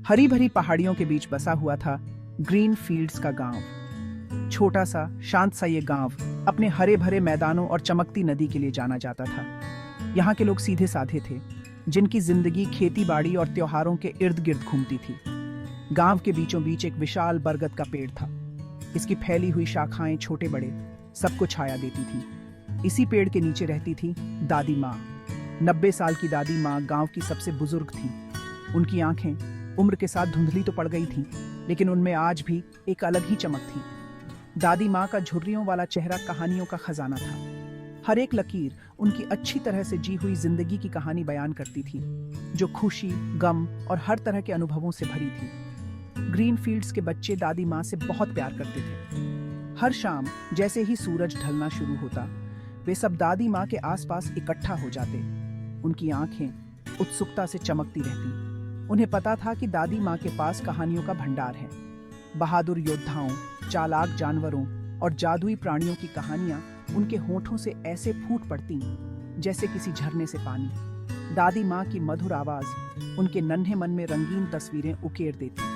हरी भरी पहाड़ियों के बीच बसा हुआ था ग्रीन फील्ड्स का गांव। छोटा सा शांत सा ये गांव अपने हरे भरे मैदानों और चमकती नदी के लिए जाना जाता था। यहाँ के लोग सीधे साधे थे, जिनकी जिंदगी खेती बाड़ी और त्योहारों के इर्द गिर्द घूमती थी। गांव के बीचों बीच एक विशाल बरगद का पेड़ था। इसकी फैली हुई शाखाएं छोटे बड़े सबको छाया देती थी। इसी पेड़ के नीचे रहती थी दादी माँ। 90 साल की दादी माँ गांव की सबसे बुजुर्ग थी। उनकी आंखें उम्र के साथ धुंधली तो पड़ गई थी, लेकिन उनमें आज भी एक अलग ही चमक थी। दादी माँ का झुर्रियों वाला चेहरा कहानियों का खजाना था। हर एक लकीर उनकी अच्छी तरह से जी हुई जिंदगी की कहानी बयान करती थी, जो खुशी, गम और हर तरह के अनुभवों से भरी थी। ग्रीन फील्ड्स के बच्चे दादी माँ से बहुत प्यार करते थे। हर शाम जैसे ही सूरज ढलना शुरू होता, वे सब दादी माँ के आसपास इकट्ठा हो जाते। उनकी आंखें उत्सुकता से चमकती रहती। उन्हें पता था कि दादी माँ के पास कहानियों का भंडार है। बहादुर योद्धाओं, चालाक जानवरों और जादुई प्राणियों की कहानियां उनके होठों से ऐसे फूट पड़ती जैसे किसी झरने से पानी। दादी माँ की मधुर आवाज उनके नन्हे मन में रंगीन तस्वीरें उकेर देती।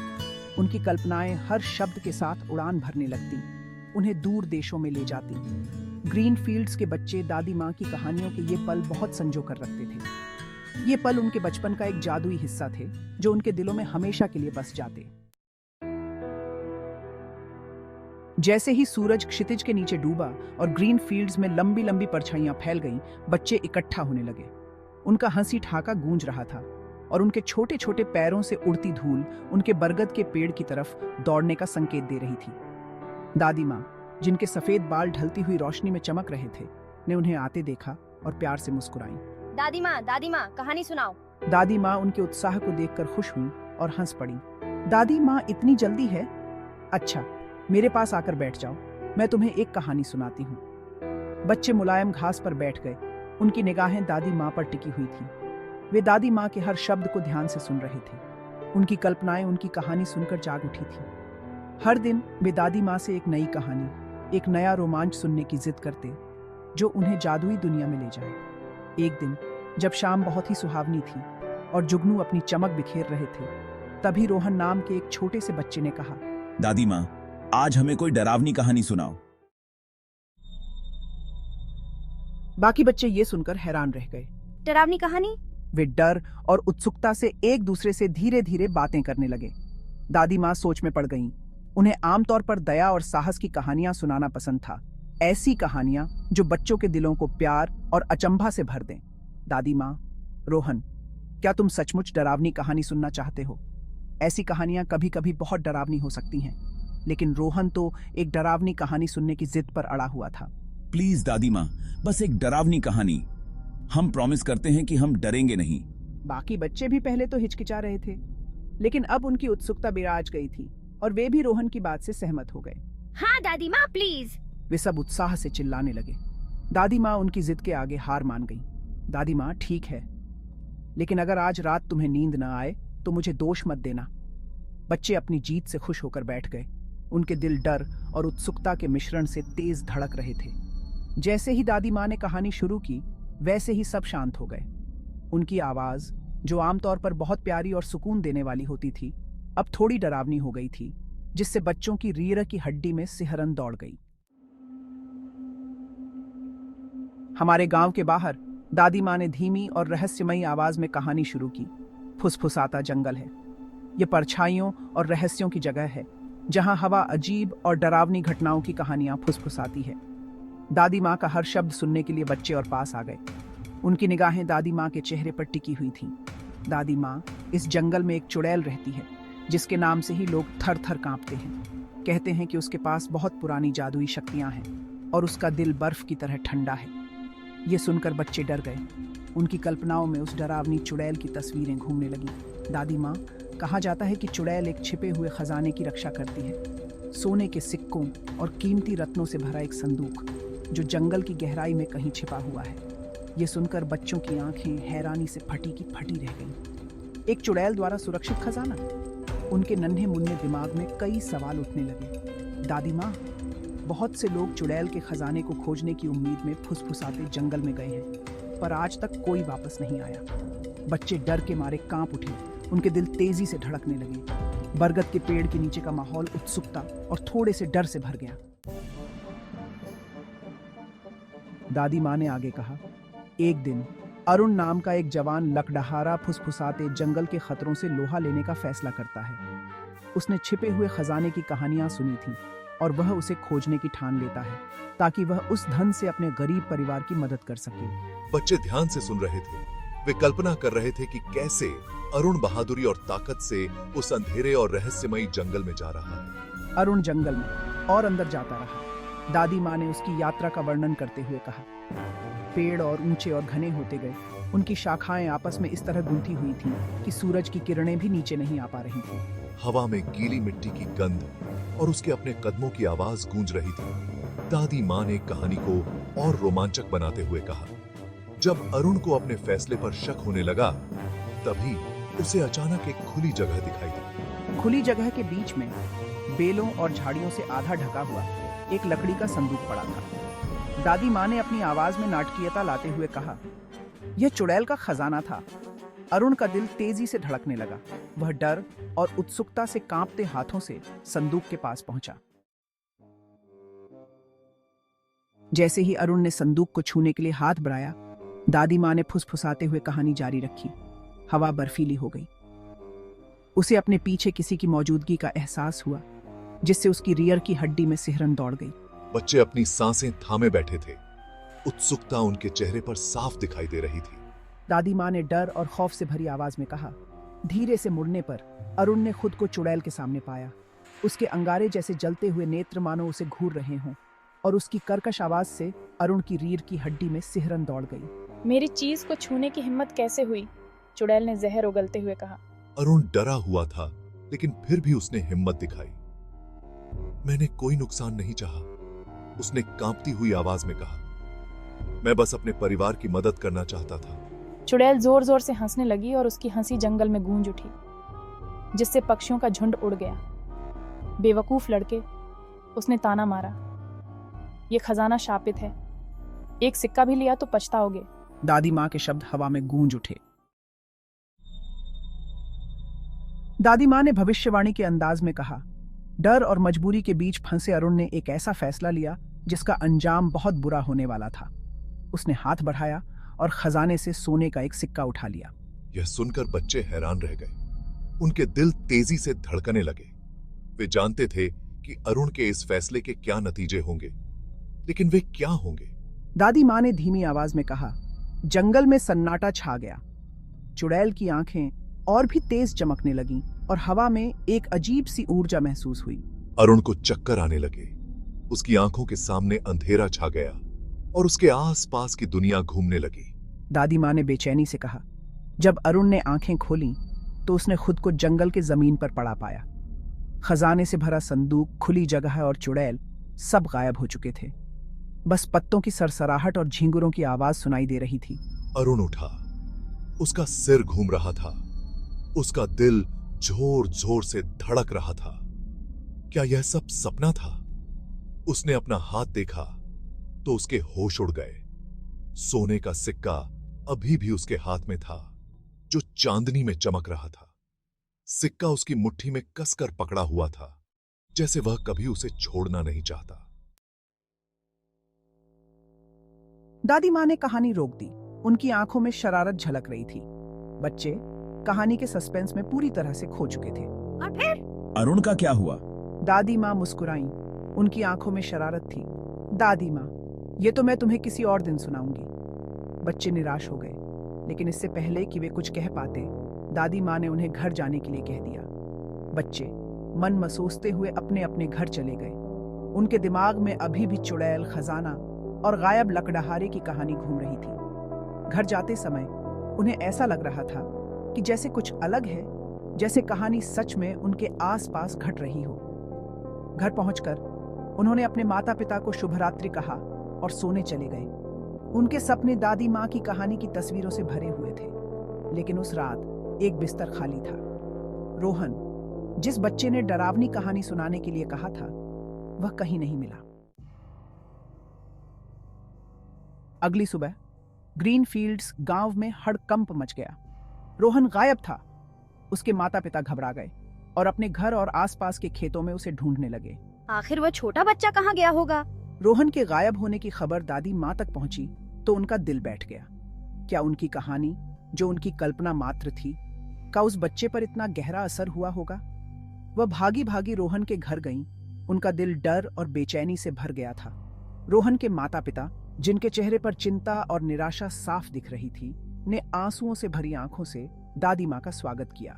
उनकी कल्पनाएं हर शब्द के साथ उड़ान भरने लगती, उन्हें दूर देशों में ले जाती। ग्रीन फील्ड्स के बच्चे दादी माँ की कहानियों के ये पल बहुत संजो कर रखते थे। ये पल उनके बचपन का एक जादुई हिस्सा थे, जो उनके दिलों में हमेशा के लिए बस जाते। जैसे ही सूरज क्षितिज के नीचे डूबा और ग्रीन फील्ड्स में लंबी लंबी परछाइयां फैल गईं, बच्चे इकट्ठा होने लगे। उनका हंसी ठहाका गूंज रहा था और उनके छोटे छोटे पैरों से उड़ती धूल उनके बरगद के पेड़ की तरफ दौड़ने का संकेत दे रही थी। दादी माँ, जिनके सफेद बाल ढलती हुई रोशनी में चमक रहे थे, ने उन्हें आते देखा और प्यार से मुस्कुराई। दादी माँ, कहानी सुनाओ। दादी माँ उनके उत्साह को देखकर खुश हुई और हंस पड़ी। दादी माँ, इतनी जल्दी है? अच्छा, मेरे पास आकर बैठ जाओ, मैं तुम्हें एक कहानी सुनाती हूँ। बच्चे मुलायम घास पर बैठ गए। उनकी निगाहें दादी माँ पर टिकी हुई थी। वे दादी माँ के हर शब्द को ध्यान से सुन रहे थे। उनकी कल्पनाएं उनकी कहानी सुनकर जाग उठी थी। हर दिन वे दादी माँ से एक नई कहानी, एक नया रोमांच सुनने की जिद करते, जो उन्हें जादुई दुनिया में ले जाए। एक दिन जब शाम बहुत ही सुहावनी थी और जुगनू अपनी चमक बिखेर रहे थे, तभी रोहन नाम के एक छोटे से बच्चे ने कहा, दादी माँ, आज हमें कोई डरावनी कहानी सुनाओ। बाकी बच्चे ये सुनकर हैरान रह गए। डरावनी कहानी? वे डर और उत्सुकता से एक दूसरे से धीरे धीरे बातें करने लगे। दादी माँ सोच में पड़ गईं। उन्हें आमतौर पर दया और साहस की कहानियां सुनाना पसंद था, ऐसी कहानियां जो बच्चों के दिलों को प्यार और अचंभा से भर दें। दादी माँ, रोहन, क्या तुम सचमुच डरावनी कहानी सुनना चाहते हो? ऐसी कहानियां कभी कभी बहुत डरावनी हो सकती हैं, लेकिन रोहन तो एक डरावनी कहानी सुनने की जिद पर अड़ा हुआ था। प्लीज दादी माँ, बस एक डरावनी कहानी। हम प्रॉमिस करते हैं कि हम डरेंगे नहीं। बाकी बच्चे भी पहले तो हिचकिचा रहे थे, लेकिन अब उनकी उत्सुकता बिराज गई थी और वे भी रोहन की बात से सहमत हो गए। हाँ दादी माँ, प्लीज। वे सब उत्साह से चिल्लाने लगे। दादी माँ उनकी जिद के आगे हार मान गई। दादी माँ, ठीक है, लेकिन अगर आज रात तुम्हें नींद न आए तो मुझे दोष मत देना। बच्चे अपनी जीत से खुश होकर बैठ गए। उनके दिल डर और उत्सुकता के मिश्रण से तेज धड़क रहे थे। जैसे ही दादी माँ ने कहानी शुरू की, वैसे ही सब शांत हो गए। उनकी आवाज, जो आमतौर पर बहुत प्यारी और सुकून देने वाली होती थी, अब थोड़ी डरावनी हो गई थी, जिससे बच्चों की रीढ़ की हड्डी में सिहरन दौड़ गई। हमारे गांव के बाहर दादी माँ ने धीमी और रहस्यमयी आवाज में कहानी शुरू की। फुसफुसाता जंगल है। ये परछाइयों और रहस्यों की जगह है, जहां हवा अजीब और डरावनी घटनाओं की कहानियां फुसफुसाती है। दादी माँ का हर शब्द सुनने के लिए बच्चे और पास आ गए। उनकी निगाहें दादी माँ के चेहरे पर टिकी हुई थीं। दादी माँ, इस जंगल में एक चुड़ैल रहती है, जिसके नाम से ही लोग थर थर कांपते हैं। कहते हैं कि उसके पास बहुत पुरानी जादुई शक्तियां हैं और उसका दिल बर्फ की तरह ठंडा है। ये सुनकर बच्चे डर गए। उनकी कल्पनाओं में उस डरावनी चुड़ैल की तस्वीरें घूमने लगी। दादी माँ, कहा जाता है कि चुड़ैल एक छिपे हुए खजाने की रक्षा करती है, सोने के सिक्कों और कीमती रत्नों से भरा एक संदूक, जो जंगल की गहराई में कहीं छिपा हुआ है। ये सुनकर बच्चों की आंखें हैरानी से फटी की फटी रह गईं। एक चुड़ैल द्वारा सुरक्षित खजाना? उनके नन्हे मुन्ने दिमाग में कई सवाल उठने लगे। दादी माँ, बहुत से लोग चुड़ैल के खजाने को खोजने की उम्मीद में फुसफुसाते जंगल में गए हैं, पर आज तक कोई वापस नहीं आया। बच्चे डर के मारे कांप उठे उनके दिल तेजी से धड़कने लगे। बरगद के पेड़ के नीचे का माहौल उत्सुकता और थोड़े से डर से भर गया। दादी माँ ने आगे कहा, एक दिन अरुण नाम का एक जवान लकड़हारा फुसफुसाते जंगल के खतरों से लोहा लेने का फैसला करता है। उसने छिपे हुए खजाने की कहानियां सुनी थीं और वह उसे खोजने की ठान लेता है ताकि वह उस धन से अपने गरीब परिवार की मदद कर सके। बच्चे ध्यान से सुन रहे थे। वे कल्पना कर रहे थे कि कैसे अरुण बहादुरी और ताकत से उस अंधेरे और रहस्यमयी जंगल में जा रहा है। अरुण जंगल में और अंदर जाता रहा। दादी माँ ने उसकी यात्रा का वर्णन करते हुए कहा, पेड़ और ऊंचे और घने होते गए। उनकी शाखाएं आपस में इस तरह गूंथी हुई थीं कि सूरज की किरणें भी नीचे नहीं आ पा रही थीं। हवा में गीली मिट्टी की गंध और उसके अपने कदमों की आवाज गूंज रही थी। दादी माँ ने कहानी को और रोमांचक बनाते हुए कहा, जब अरुण को अपने फैसले पर शक होने लगा, तभी उसे अचानक एक खुली जगह दिखाई दी। खुली जगह के बीच में बेलों और झाड़ियों से आधा ढका हुआ एक लकड़ी का संदूक पड़ा था। दादी माँ ने अपनी आवाज में नाटकीयता लाते हुए कहा, यह चुड़ैल का खजाना था। अरुण का दिल तेजी से धड़कने लगा। वह डर और उत्सुकता से कांपते हाथों से संदूक के पास पहुंचा। जैसे ही अरुण ने संदूक को छूने के लिए हाथ बढ़ाया, दादी माँ ने फुसफुसाते हुए कहानी जारी रखी। हवा बर्फीली हो गई। उसे अपने पीछे किसी की मौजूदगी का एहसास हुआ, जिससे उसकी रीढ़ की हड्डी में सिहरन दौड़ गई। बच्चे अपनी सांसें थामे बैठे थे। उत्सुकता उनके चेहरे पर साफ दिखाई दे रही थी। दादी माँ ने डर और खौफ से भरी आवाज में कहा। धीरे से मुड़ने पर अरुण ने खुद को चुड़ैल के सामने पाया। उसके अंगारे जैसे जलते हुए नेत्र मानो उसे घूर रहे हों, और उसकी कर्कश आवाज से अरुण की रीढ़ की हड्डी में सिहरन दौड़ गई। मेरी चीज को छूने की हिम्मत कैसे हुई? चुड़ैल ने जहर उगलते हुए कहा। अरुण डरा हुआ था, लेकिन फिर भी उसने हिम्मत दिखाई। मैंने कोई नुकसान नहीं चाहा, उसने कांपती हुई आवाज में कहा। मैं बस अपने परिवार की मदद करना चाहता था। चुड़ैल जोर जोर से हंसने लगी और उसकी हंसी जंगल में गूंज उठी, जिससे पक्षियों का झुंड उड़ गया। बेवकूफ लड़के, उसने ताना मारा। ये खजाना शापित है, एक सिक्का भी लिया तो पछताओगे। दादी माँ के शब्द हवा में गूंज उठे। दादी माँ ने भविष्यवाणी के अंदाज में कहा, डर और मजबूरी के बीच फंसे अरुण ने एक ऐसा फैसला लिया जिसका अंजाम बहुत बुरा होने वाला था। उसने हाथ बढ़ाया और खजाने से सोने का एक सिक्का उठा लिया। यह सुनकर बच्चे हैरान रह गए। उनके दिल तेजी से धड़कने लगे। वे जानते थे कि अरुण के इस फैसले के क्या नतीजे होंगे, लेकिन वे क्या होंगे? दादी माँ ने धीमी आवाज में कहा। जंगल में सन्नाटा छा गया। चुड़ैल की आंखें और भी तेज चमकने लगीं और हवा में एक अजीब सी ऊर्जा महसूस हुई। अरुण को चक्कर आने लगे। उसकी आंखों के सामने अंधेरा छा गया और उसके आसपास की दुनिया घूमने लगी। दादी माँ ने बेचैनी से कहा। जब अरुण ने आंखें खोलीं तो उसने खुद को जंगल के जमीन पर पड़ा पाया। खजाने से भरा संदूक, खुली जगह और चुड़ैल सब गायब हो चुके थे। बस पत्तों की सरसराहट और झींगुरों की आवाज सुनाई दे रही थी। अरुण उठा। उसका सिर घूम रहा था। उसका दिल जोर जोर से धड़क रहा था। क्या यह सब सपना था? उसने अपना हाथ देखा तो उसके होश उड़ गए। सोने का सिक्का अभी भी उसके हाथ में था, जो चांदनी में चमक रहा था। सिक्का उसकी मुट्ठी में कसकर पकड़ा हुआ था, जैसे वह कभी उसे छोड़ना नहीं चाहता। दादी माँ ने कहानी रोक दी। उनकी आंखों में शरारत झलक रही थी। बच्चे कहानी के सस्पेंस में पूरी तरह से खो चुके थे। और फिर अरुण का क्या हुआ? दादी माँ मुस्कुराईं। उनकी आंखों में शरारत थी। दादी माँ, ये तो मैं तुम्हें किसी और दिन सुनाऊंगी। बच्चे निराश हो गए, लेकिन इससे पहले कि वे कुछ कह पाते, दादी माँ ने उन्हें घर जाने के लिए कह दिया। बच्चे मन मसोसते हुए अपने अपने घर चले गए। उनके दिमाग में अभी भी चुड़ैल, खजाना और गायब लकड़हारे की कहानी घूम रही थी। घर जाते समय उन्हें ऐसा लग रहा था कि जैसे कुछ अलग है, जैसे कहानी सच में उनके आसपास घट रही हो। घर पहुंचकर उन्होंने अपने माता पिता को शुभरात्रि कहा और सोने चले गए। उनके सपने दादी माँ की कहानी की तस्वीरों से भरे हुए थे, लेकिन उस रात एक बिस्तर खाली था। रोहन, जिस बच्चे ने डरावनी कहानी सुनाने के लिए कहा था, वह कहीं नहीं मिला। अगली सुबह ग्रीनफील्ड्स गांव में हड़कंप मच गया। रोहन गायब था। उसके माता पिता घबरा गए और अपने घर और आसपास के खेतों में उसे ढूंढने लगे। आखिर वो छोटा बच्चा कहाँ गया होगा? रोहन के गायब होने की खबर दादी माँ तक पहुंची तो उनका दिल बैठ गया। क्या उनकी कहानी, जो उनकी कल्पना मात्र थी, का उस बच्चे पर इतना गहरा असर हुआ होगा? वह भागी भागी रोहन के घर गईं। उनका दिल डर और बेचैनी से भर गया था। रोहन के माता पिता, जिनके चेहरे पर चिंता और निराशा साफ दिख रही थी, ने आंसुओं से भरी आंखों से दादी माँ का स्वागत किया।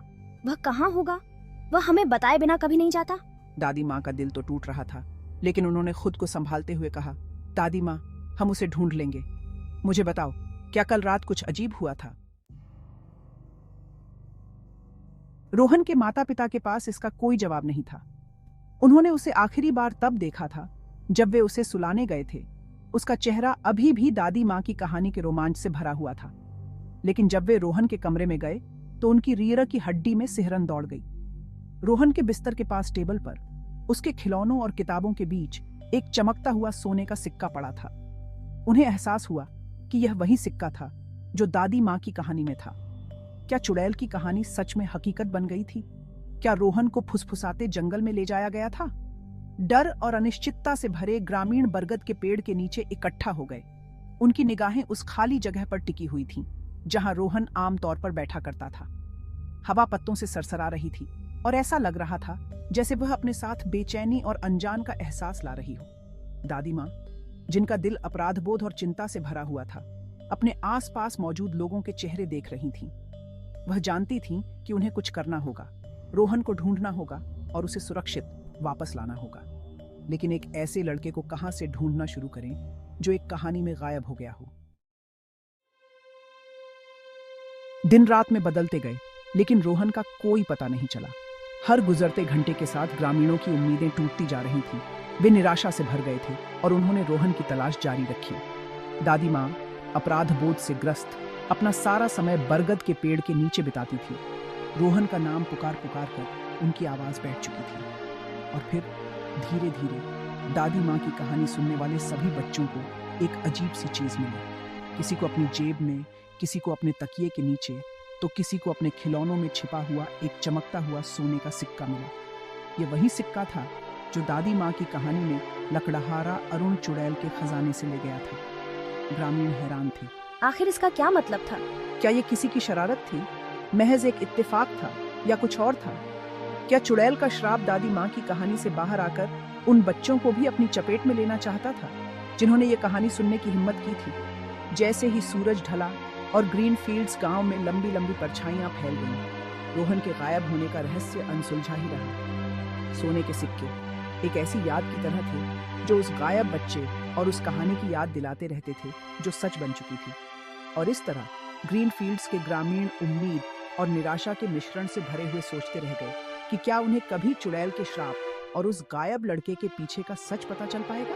वह कहाँ होगा? वह हमें बताए बिना कभी नहीं जाता। दादी माँ का दिल तो टूट रहा था, लेकिन उन्होंने खुद को संभालते हुए कहा, दादी माँ, हम उसे ढूंढ लेंगे। मुझे बताओ, क्या कल रात कुछ अजीब हुआ था? रोहन के माता पिता के पास इसका कोई जवाब नहीं था। उन्होंने उसे आखिरी बार तब देखा था जब वे उसे सुलाने गए थे। उसका चेहरा अभी भी दादी माँ की कहानी के रोमांच से भरा हुआ था। लेकिन जब वे रोहन के कमरे में गए तो उनकी रीढ़ की हड्डी में सिहरन दौड़ गई। रोहन के बिस्तर के पास टेबल पर उसके खिलौनों और किताबों के बीच एक चमकता हुआ सोने का सिक्का पड़ा था। उन्हें एहसास हुआ कि यह वही सिक्का था जो दादी माँ की कहानी में था। क्या चुड़ैल की कहानी सच में हकीकत बन गई थी? क्या रोहन को फुसफुसाते जंगल में ले जाया गया था? डर और अनिश्चितता से भरे ग्रामीण बरगद के पेड़ के नीचे इकट्ठा हो गए। उनकी निगाहें उस खाली जगह पर टिकी हुई थीं, जहां रोहन आमतौर पर बैठा करता था। हवा पत्तों से सरसरा रही थी और ऐसा लग रहा था जैसे वह अपने साथ बेचैनी और अनजान का एहसास ला रही हो। दादी माँ, जिनका दिल अपराधबोध और चिंता से भरा हुआ था, अपने आसपास मौजूद लोगों के चेहरे देख रही थीं। वह जानती थीं कि उन्हें कुछ करना होगा, रोहन को ढूंढना होगा और उसे सुरक्षित वापस लाना होगा। लेकिन एक ऐसे लड़के को कहां से ढूंढना शुरू करें जो एक कहानी में गायब हो गया हो? दिन रात में बदलते गए, लेकिन रोहन का कोई पता नहीं चला। हर गुजरते घंटे के साथ ग्रामीणों की उम्मीदें टूटती जा रही थीं। वे निराशा से भर गए थे और उन्होंने रोहन की तलाश जारी रखी। दादी माँ, अपराध बोध से ग्रस्त, अपना सारा समय बरगद के पेड़ के नीचे बिताती थी। रोहन का नाम पुकार पुकार कर उनकी आवाज बैठ चुकी थी। और फिर धीरे धीरे दादी माँ की कहानी सुनने वाले सभी बच्चों को एक अजीब सी चीज मिली। किसी को अपनी जेब में, किसी को अपने तकिए के नीचे, तो किसी को अपने खिलौनों में छिपा हुआ एक चमकता हुआ सोने का सिक्का मिला। ये वही सिक्का था जो दादी माँ की कहानी में लकड़हारा अरुण चुड़ैल के खजाने से ले गया था। ग्रामीण हैरान थे। आखिर इसका क्या मतलब था? क्या ये किसी की शरारत थी, महज एक इत्तेफाक था, या कुछ और था? क्या चुड़ैल का श्राप दादी माँ की कहानी से बाहर आकर उन बच्चों को भी अपनी चपेट में लेना चाहता था जिन्होंने ये कहानी सुनने की हिम्मत की थी? जैसे ही सूरज ढला और ग्रीन फील्ड्स गांव में लंबी लंबी परछाइयां फैल गईं, रोहन के गायब होने का रहस्य अनसुलझा ही रहा। सोने के सिक्के एक ऐसी याद की तरह थे जो उस गायब बच्चे और उस कहानी की याद दिलाते रहते थे जो सच बन चुकी थी। और इस तरह ग्रीन फील्ड्स के ग्रामीण उम्मीद और निराशा के मिश्रण से भरे हुए सोचते रह गए कि क्या उन्हें कभी चुड़ैल के श्राप और उस गायब लड़के के पीछे का सच पता चल पाएगा।